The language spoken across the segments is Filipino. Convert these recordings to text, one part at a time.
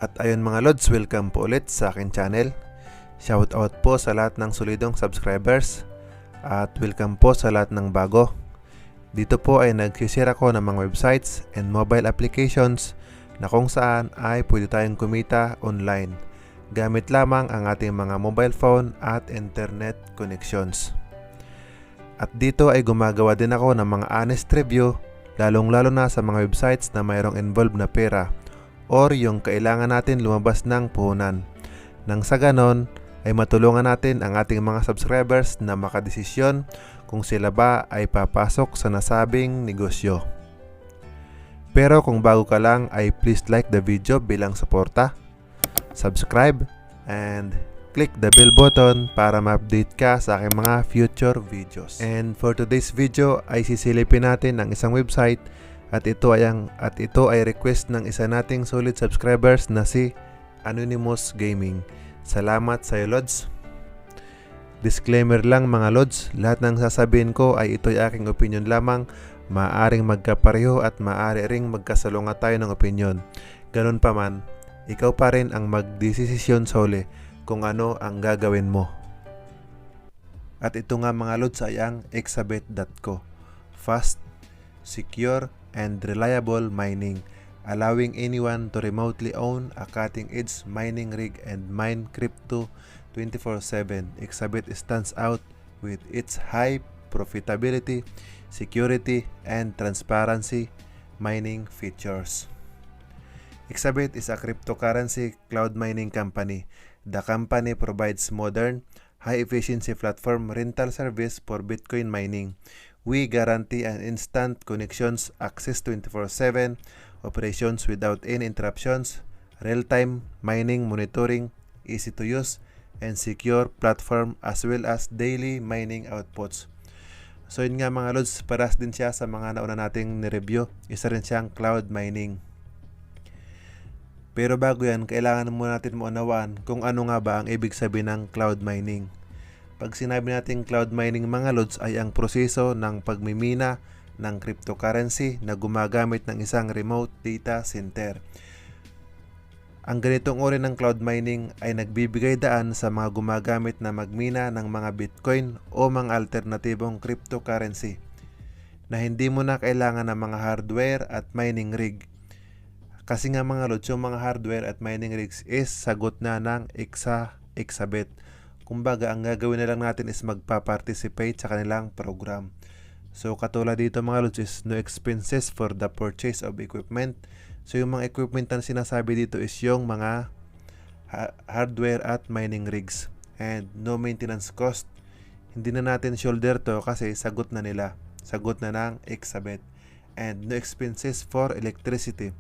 At ayun mga Lods, welcome po ulit sa akin channel. Shoutout po sa lahat ng solidong subscribers at welcome po sa lahat ng bago. Dito po ay nagsishare ako ng mga websites and mobile applications na kung saan ay pwede tayong kumita online gamit lamang ang ating mga mobile phone at internet connections. At dito ay gumagawa din ako ng mga honest review, lalong-lalo na sa mga websites na mayroong involved na pera or yung kailangan natin lumabas ng puhunan. Nang sa ganon ay matulungan natin ang ating mga subscribers na makadesisyon kung sila ba ay papasok sa nasabing negosyo. Pero kung bago ka lang ay please like the video bilang suporta, subscribe, and click the bell button para ma-update ka sa aking mga future videos. And for today's video ay sisilipin natin ang isang website at ito ay request ng isa nating solid subscribers na si Anonymous Gaming. Salamat sa iyo, Lods. Disclaimer lang mga Lods, lahat ng sasabihin ko ay ito'y aking opinion lamang. Maaaring magkapareho at maaari ring magkasalungat tayo ng opinion. Ganun pa man, ikaw pa rin ang magdesisyon sa huli kung ano ang gagawin mo. At ito nga mga Lods ay ang exabet.co. Fast, secure, and reliable mining, allowing anyone to remotely own a cutting-edge mining rig and mine crypto 24/7. Exabet stands out with its high profitability, security, and transparency mining features. Exabet is a cryptocurrency cloud mining company. The company provides modern, high-efficiency platform rental service for Bitcoin mining. We guarantee an instant connections, access 24/7, operations without any interruptions, real-time mining monitoring, easy to use, and secure platform as well as daily mining outputs. So yun nga mga Lods, paras din siya sa mga nauna nating ni-review. Isa rin siyang cloud mining. Pero bago yan, kailangan muna natin maunawaan kung ano nga ba ang ibig sabihin ng cloud mining. Pag sinabi natin cloud mining mga Lods ay ang proseso ng pagmimina ng cryptocurrency na gumagamit ng isang remote data center. Ang ganitong uri ng cloud mining ay nagbibigay daan sa mga gumagamit na magmina ng mga Bitcoin o mga alternatibong cryptocurrency na hindi mo na kailangan ng mga hardware at mining rig. Kasi nga mga Lods, yung mga hardware at mining rigs is sagot na ng Exabet. Kumbaga, ang gagawin na lang natin is magpa-participate sa kanilang program. So, katulad dito mga Lods is no expenses for the purchase of equipment. So, yung mga equipment na sinasabi dito is yung mga hardware at mining rigs. And no maintenance cost. Hindi na natin shoulder to kasi sagot na nila. Sagot na ng Exabet. And no expenses for electricity.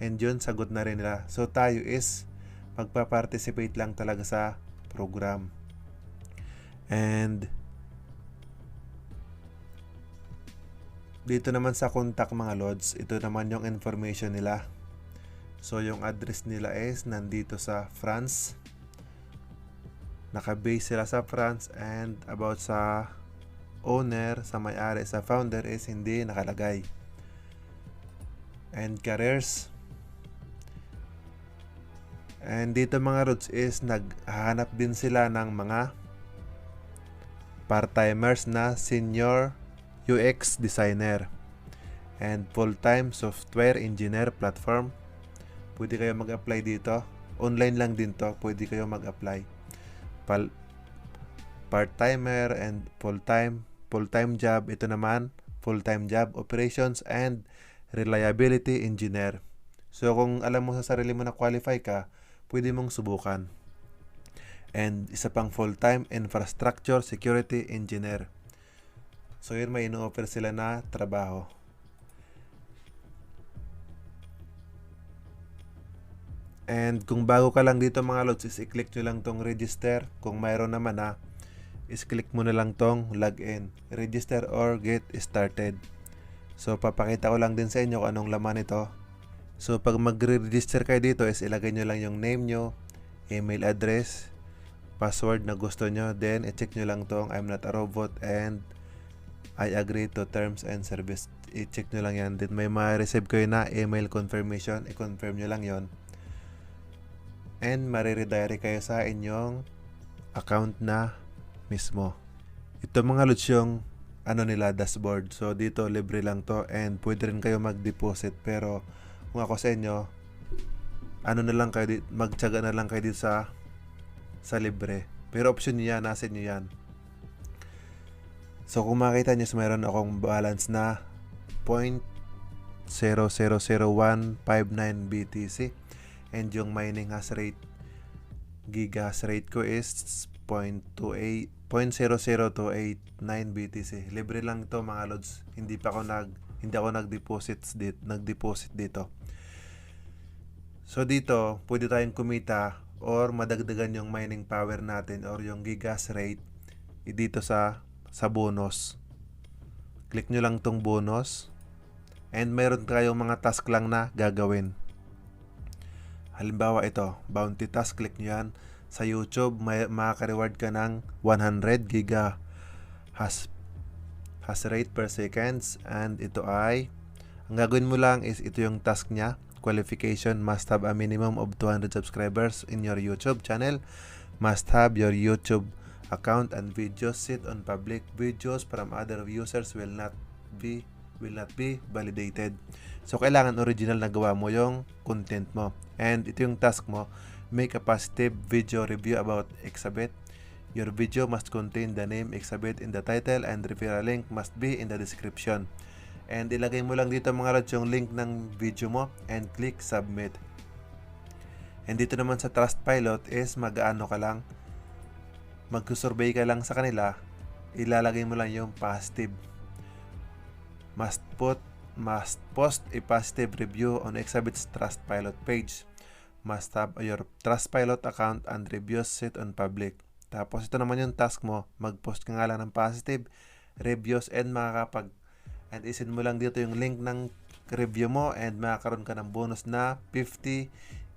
And yun, sagot na rin nila. So, tayo is magpa-participate lang talaga sa program. And dito naman sa contact mga Lods, ito naman yung information nila. So yung address nila is nandito sa France. Naka-base sila sa France, and about sa owner, sa may-ari, sa founder is hindi nakalagay. And careers. And dito mga Lods is naghahanap din sila ng mga part-timers na senior UX designer and full-time software engineer platform. Pwede kayo mag-apply dito. Online lang din to. Pwede kayo mag-apply. Part-timer and full-time job. Ito naman, full-time job, operations and reliability engineer. So kung alam mo sa sarili mo na qualify ka, pwede mong subukan. And isa pang full-time infrastructure security engineer. So yun, may ino-offer sila na trabaho. And kung bago ka lang dito mga Lods, is i-click nyo lang tong register. Kung mayroon naman is-click mo na lang tong login, register or get started. So papakita ko lang din sa inyo kung anong laman ito. So pag mag-register kayo dito is ilagay nyo lang yung name nyo, email address, password na gusto nyo, then i-check nyo lang tong I'm not a robot and I agree to terms and service. I-check nyo lang yan. Then may ma-receive kayo na email confirmation, i-confirm nyo lang yon. and mariredirect kayo sa inyong account na mismo. Ito mga lods yung nila dashboard. So dito libre lang to and pwede rin kayo mag-deposit, pero kung ako sa inyo na lang kayo magtiyaga na lang kayo dito sa libre. Pero option niyo yan, nasa inyo yan. So kung makita niyo, mayroon akong balance na 0.0000159 BTC and yung mining hash rate, giga hash rate ko is 0.00289 BTC. Libre lang ito mga lods. Hindi ako nag-deposit dito. So dito, pwede tayong kumita or madagdagan yung mining power natin or yung giga hash rate dito sa bonus. Click nyo lang tong bonus and meron kayong mga task lang na gagawin. Halimbawa ito, bounty task, click nyo yan. Sa YouTube, makaka-reward ka ng 100 giga hash rate per seconds, and ito ay, ang gagawin mo lang is ito yung task niya. Qualification: must have a minimum of 200 subscribers in your YouTube channel, must have your YouTube account and videos set on public. Videos from other users will not be validated. So kailangan original na gawa mo yung content mo. And ito yung task mo: make a positive video review about Exabit. Your video must contain the name Exabit in the title and referral link must be in the description. And ilagay mo lang dito mga lods yung link ng video mo and click submit. And dito naman sa Trustpilot is mag-ano ka lang, mag-survey ka lang sa kanila, ilalagay mo lang yung positive. Must post a positive review on Exabit's Trustpilot page. Must have your Trustpilot account and reviews set on public. Tapos ito naman yung task mo, mag-post ka nga lang ng positive reviews and and isin mo lang dito yung link ng review mo and makakaroon ka ng bonus na 50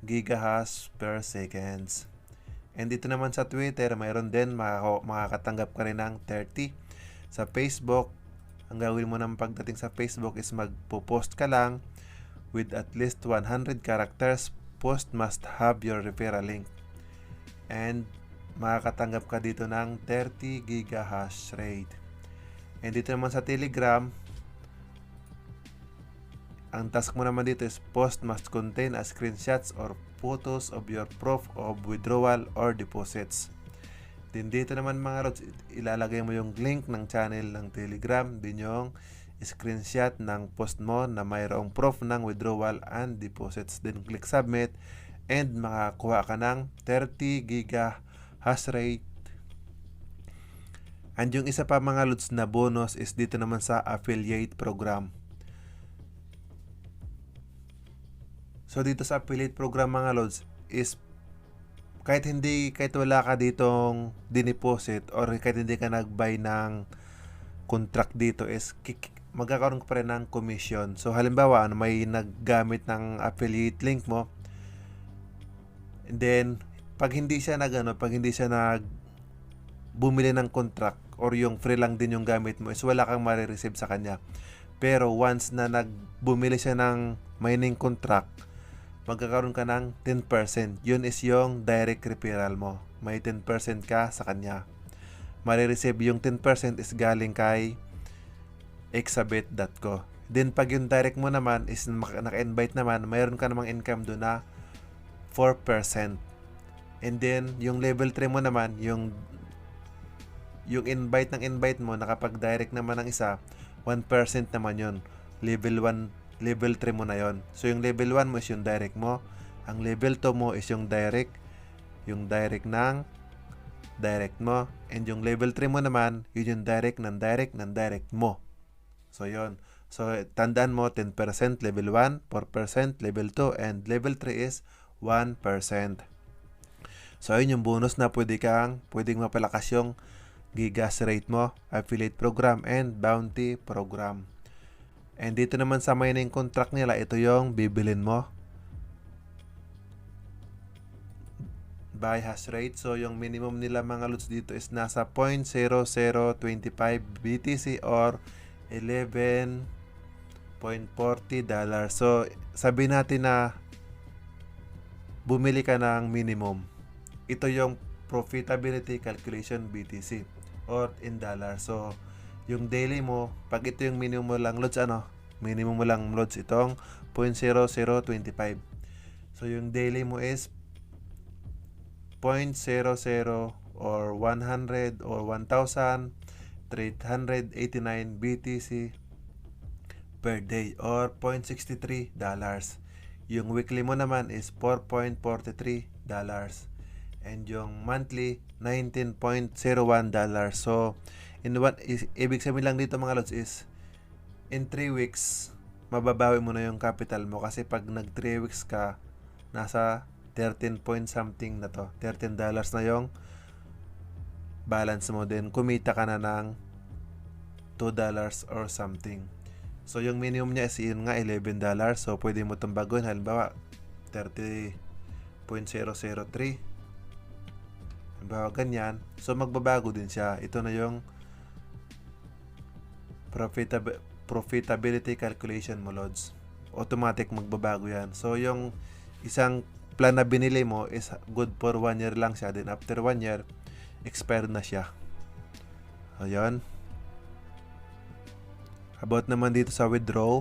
gigahash per seconds. And dito naman sa Twitter, mayroon din, makakatanggap ka rin ng 30. Sa Facebook, ang gawin mo ng pagdating sa Facebook is magpo-post ka lang with at least 100 characters. Post must have your referral link. And makakatanggap ka dito ng 30 gigahash rate. And dito naman sa Telegram, ang task mo naman dito is post must contain a screenshots or photos of your proof of withdrawal or deposits. Din dito naman mga lods, ilalagay mo yung link ng channel ng Telegram, din yung screenshot ng post mo na mayroong proof ng withdrawal and deposits. Then click submit and makakuha ka ng 30 giga hash rate. And yung isa pa mga lods na bonus is dito naman sa affiliate program. So dito sa affiliate program mga lods is kahit wala ka ditong dineposit or kahit hindi ka nag-buy ng contract dito is magkakaroon ka pa rin ng commission. So halimbawa may naggamit ng affiliate link mo, and then pag hindi siya bumili ng contract or yung free lang din yung gamit mo is wala kang marireceive sa kanya. Pero once na bumili siya ng mining contract, magkakaroon ka ng 10%. Yun is yung direct referral mo. May 10% ka sa kanya. Marireceive yung 10% is galing kay exabit.co. Then pag yung direct mo naman is naka-invite naman, mayroon ka namang income doon na 4%. And then yung level 3 mo naman, yung invite mo, nakapag-direct naman ng isa, 1% naman yun. Level 3 mo na yon. So yung level 1 mo is yung direct mo, ang level 2 mo is yung direct ng direct mo, and yung level 3 mo naman, yun yung direct mo. So yon. So tandaan mo, 10% level 1, 4% level 2, and level 3 is 1%. So ayun yung bonus na pwedeng mapalakas yung gigas rate mo, affiliate program, and bounty program. And dito naman sa mining contract nila, ito yung bibilin mo. By hash rate. So yung minimum nila mga lods dito is nasa 0.0025 BTC or $11.40. So sabi natin na bumili ka ng minimum. Ito yung profitability calculation BTC or in dollar. So, yung daily mo, pag ito yung minimum mo lang loads, minimum mo lang loads itong 0.0025. So, yung daily mo is 0.00 or 100 or 1,389 BTC per day or $0.63. Yung weekly mo naman is $4.43. And yung monthly, $19.01. So, ibig sabihin lang dito mga lods is, in 3 weeks, mababawi mo na yung capital mo. Kasi pag nag 3 weeks ka, nasa 13 point something na to. $13 na yung balance mo. Then, kumita ka na ng $2 or something. So, yung minimum niya is yun nga, $11. So, pwede mo itong baguhin. Halimbawa, 30.003. Halimbawa, ganyan. So, magbabago din siya. Ito na yung profitability calculation mo, lods. Automatic magbabago yan. So, yung isang plan na binili mo is good for 1 year lang siya. Then, after 1 year, expired na siya. Ayan. About naman dito sa withdraw.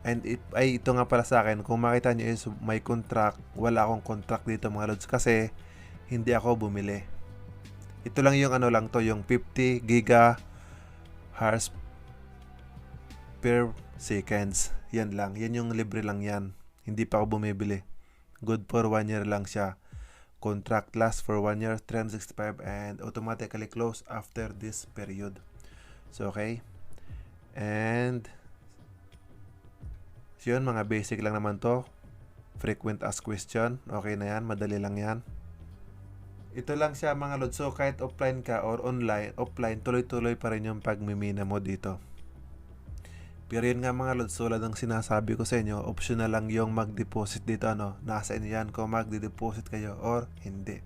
And ito nga pala sa akin. Kung makita nyo is may contract. Wala akong contract dito mga lods. Kasi hindi ako bumili. Ito lang yung lang to. Yung 50 gigahertz per seconds. Yan lang. Yan yung libre lang yan. Hindi pa ako bumibili. Good for 1 year lang siya. Contract lasts for 1 year, 365 and automatically close after this period. So, okay. And so yun, mga basic lang naman to. Frequent asked question. Okay na yan. Madali lang yan. Ito lang siya mga lods. So, kahit offline ka or offline, tuloy-tuloy pa rin yung pagmimina mo dito. Pero yun nga mga lods, tulad ng sinasabi ko sa inyo, optional lang yung mag-deposit dito. Nasa inyo yan kung mag-deposit kayo or hindi.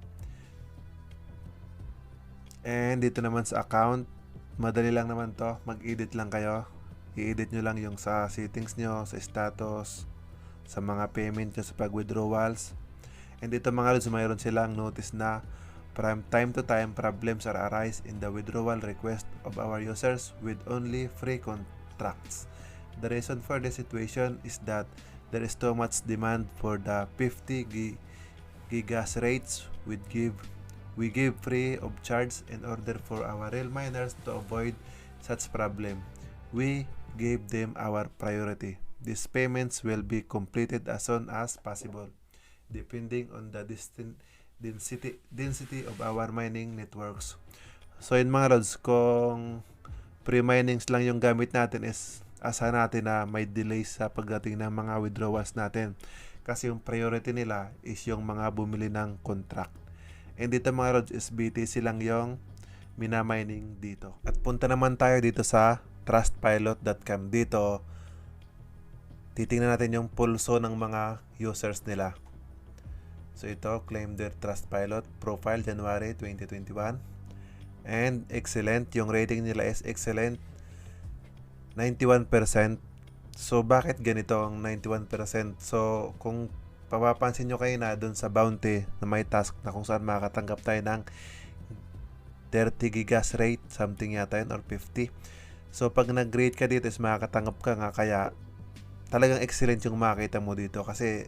And dito naman sa account, madali lang naman to. Mag-edit lang kayo. I-edit nyo lang yung sa settings nyo, sa status, sa mga payment nyo, sa pag-withdrawals. And dito mga lods, mayroon silang notice na from time to time, problems are arise in the withdrawal request of our users with only free contracts. The reason for the situation is that there is too much demand for the 50 gigas rates we give free of charge in order for our real miners to avoid such problem. We gave them our priority. These payments will be completed as soon as possible, depending on the density of our mining networks. So yun mga lods, kung pre-minings lang yung gamit natin is asahan natin na may delays sa pagdating ng mga withdrawals natin. Kasi yung priority nila is yung mga bumili ng contract. And dito mga lods is BTC lang yung minamining dito. At punta naman tayo dito sa trustpilot.com. Dito, titingnan natin yung pulso ng mga users nila. So ito, claim their Trustpilot profile January 2021. And excellent, yung rating nila is excellent, 91%. So bakit ganito ang 91%? So kung papapansin nyo kayo na dun sa bounty na may task na kung saan makakatanggap tayo ng 30 gigas rate, something yata yun, or 50. So pag nag-rate ka dito is makakatanggap ka nga, kaya talagang excellent yung makita mo dito kasi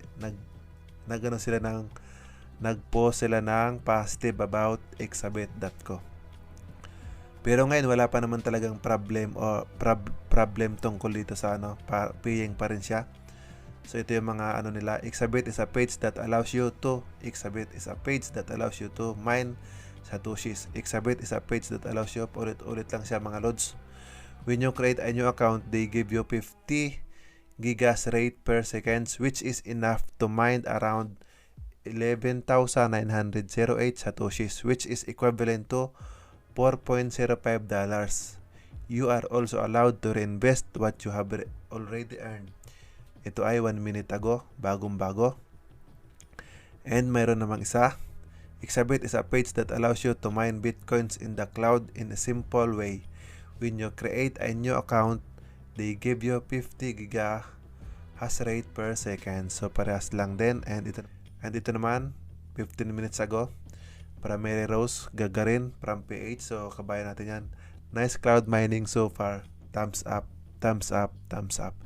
nag-post sila ng positive about exabit.co. Pero ngayon wala pa naman talagang problem o problem tungkol dito sa paying pa rin siya. So ito yung mga nila. Exabit is a page that allows you to mine satoshis. Exabit is a page that allows you, ulit lang siya mga lods. When you create a new account, they give you 50 gigas rate per seconds, which is enough to mine around 11,908 satoshis, which is equivalent to $4.05. You are also allowed to reinvest what you have already earned. Ito ay 1 minute ago, bagong-bago. And mayroon namang isa. Exabit is a page that allows you to mine bitcoins in the cloud in a simple way. When you create a new account, they give you 50 giga hash rate per second. So parehas lang din. And ito, And ito naman 15 minutes ago, Primary Rose Gagarin from PH. So kabayan natin yan. Nice cloud mining so far. Thumbs up, thumbs up, thumbs up.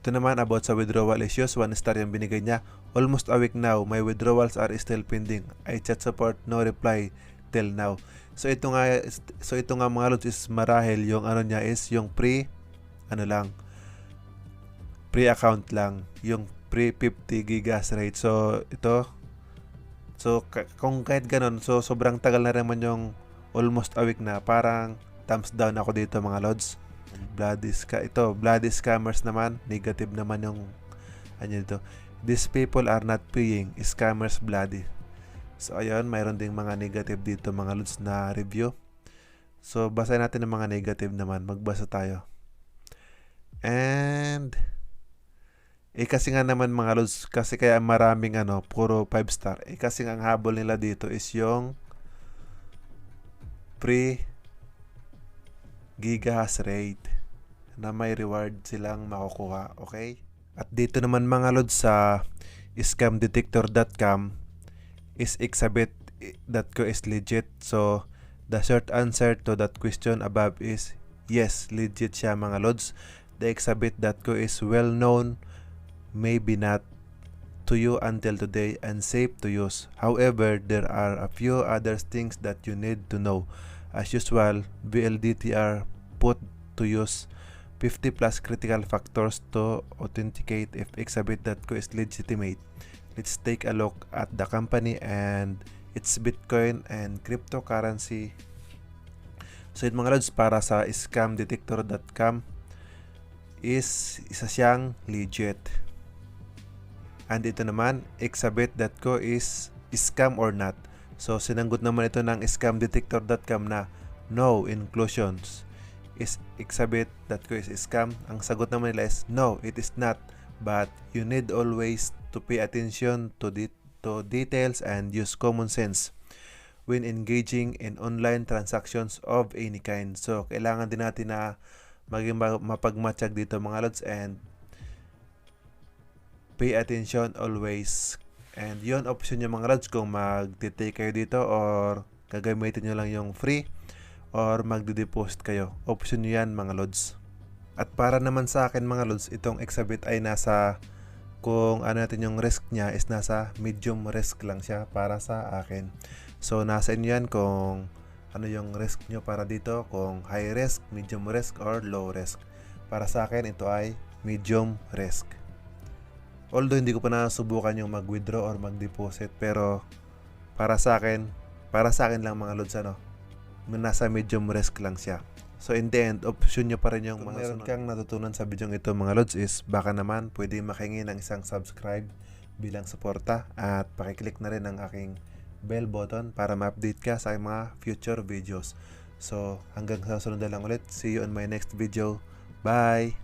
Ito naman about sa withdrawal issues, 1 star yung binigay niya. Almost a week now, my withdrawals are still pending. I chat support, no reply till now. So ito nga mga lods is marahil yung ano niya is yung pre account lang, yung pre 50 gigas rate. So ito, kung kahit ganun, so sobrang tagal na naman yung almost a week na, parang thumbs down ako dito mga lods. Bloody scammers naman, negative naman yung dito. These people are not paying, scammers bloody. So ayun, mayroon ding mga negative dito mga lods na review. So basahin natin ang mga negative naman, magbasa tayo. And kasi nga naman mga lods, kasi kaya maraming puro 5 star. Kasi nga ang habol nila dito is yung pre gigahash rate na may reward silang makukuha, okay? At dito naman mga lods sa scamdetector.com is exabit.co is legit. So the short answer to that question above is yes, legit siya mga lods. The exabit.co is well known, maybe not to you until today, and safe to use. However, there are a few other things that you need to know. As usual, BLDTR put to use 50 plus critical factors to authenticate if exabit.co is legitimate. Let's take a look at the company and its Bitcoin and cryptocurrency. So yun mga lods, para sa scamdetector.com is isa siyang legit. And ito naman, exabit.co is scam or not. So sinanggot naman ito ng scamdetector.com na no inclusions. Is exabit.co is scam? Ang sagot naman nila is no, it is not. But you need always to pay attention to details and use common sense when engaging in online transactions of any kind. So kailangan din natin na maging mapagmatsyag dito mga lods, and pay attention always. And yon option nyo mga lods kung mag-take kayo dito or gagamitin nyo lang yung free or magde-deposit kayo. Option nyo yan mga lods. At para naman sa akin mga lods, itong exabit ay nasa, kung natin yung risk niya is nasa medium risk lang siya para sa akin. So nasa inyo yan kung ano yung risk nyo para dito, kung high risk, medium risk, or low risk. Para sa akin ito ay medium risk. Although hindi ko pa nasubukan yung mag-withdraw or mag-deposit, pero para sa akin lang mga lods, nasa medium risk lang siya. So in the end, option nyo pa rin yung kung meron kang natutunan sa video ito mga lods is baka naman pwede makingi ng isang subscribe bilang suporta, at pakiclick na rin ang aking bell button para ma-update ka sa mga future videos. So hanggang sa sunod na lang ulit. See you on my next video. Bye!